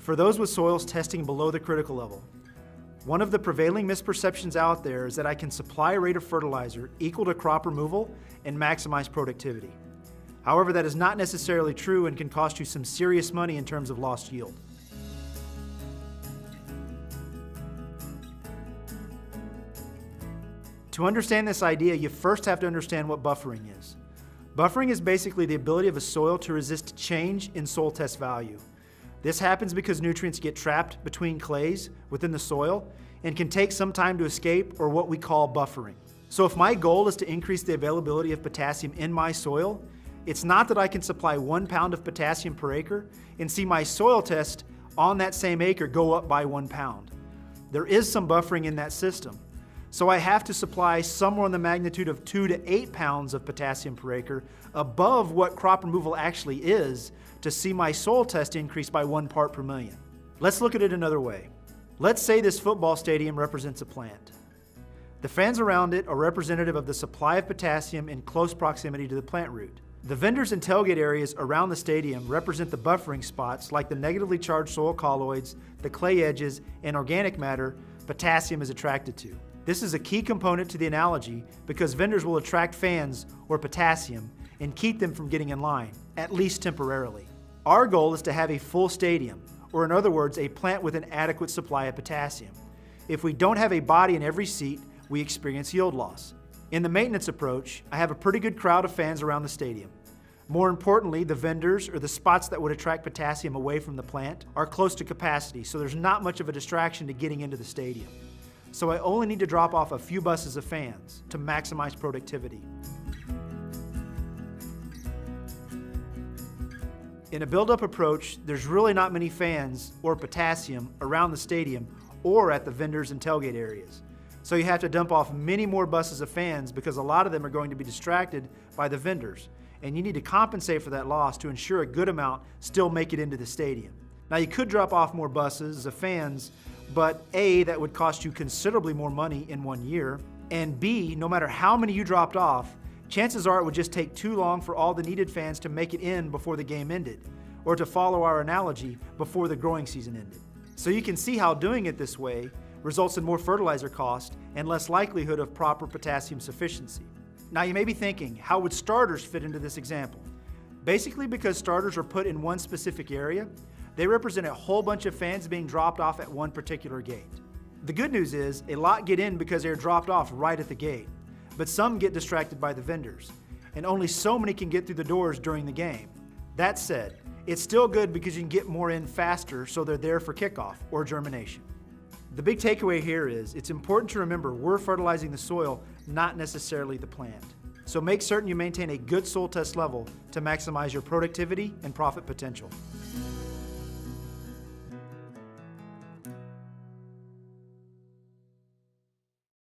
For those with soils testing below the critical level, one of the prevailing misperceptions out there is that I can supply a rate of fertilizer equal to crop removal and maximize productivity. However, that is not necessarily true and can cost you some serious money in terms of lost yield. To understand this idea, you first have to understand what buffering is. Buffering is basically the ability of a soil to resist change in soil test value. This happens because nutrients get trapped between clays within the soil and can take some time to escape, or what we call buffering. So if my goal is to increase the availability of potassium in my soil, it's not that I can supply 1 pound of potassium per acre and see my soil test on that same acre go up by 1 pound. There is some buffering in that system. So I have to supply somewhere in the magnitude of 2 to 8 pounds of potassium per acre above what crop removal actually is to see my soil test increase by 1 part per million. Let's look at it another way. Let's say this football stadium represents a plant. The fans around it are representative of the supply of potassium in close proximity to the plant root. The vendors and tailgate areas around the stadium represent the buffering spots like the negatively charged soil colloids, the clay edges, and organic matter potassium is attracted to. This is a key component to the analogy because vendors will attract fans or potassium and keep them from getting in line, at least temporarily. Our goal is to have a full stadium, or in other words, a plant with an adequate supply of potassium. If we don't have a body in every seat, we experience yield loss. In the maintenance approach, I have a pretty good crowd of fans around the stadium. More importantly, the vendors, or the spots that would attract potassium away from the plant, are close to capacity, so there's not much of a distraction to getting into the stadium. So I only need to drop off a few buses of fans to maximize productivity. In a build-up approach, there's really not many fans or potassium around the stadium or at the vendors and tailgate areas. So you have to dump off many more buses of fans because a lot of them are going to be distracted by the vendors, and you need to compensate for that loss to ensure a good amount still make it into the stadium. Now you could drop off more buses of fans, but A, that would cost you considerably more money in 1 year, and B, no matter how many you dropped off, chances are it would just take too long for all the needed fans to make it in before the game ended, or to follow our analogy, before the growing season ended. So you can see how doing it this way results in more fertilizer cost and less likelihood of proper potassium sufficiency. Now you may be thinking, how would starters fit into this example? Basically, because starters are put in one specific area, they represent a whole bunch of fans being dropped off at one particular gate. The good news is, a lot get in because they're dropped off right at the gate, but some get distracted by the vendors, and only so many can get through the doors during the game. That said, it's still good because you can get more in faster, so they're there for kickoff or germination. The big takeaway here is, it's important to remember we're fertilizing the soil, not necessarily the plant. So make certain you maintain a good soil test level to maximize your productivity and profit potential.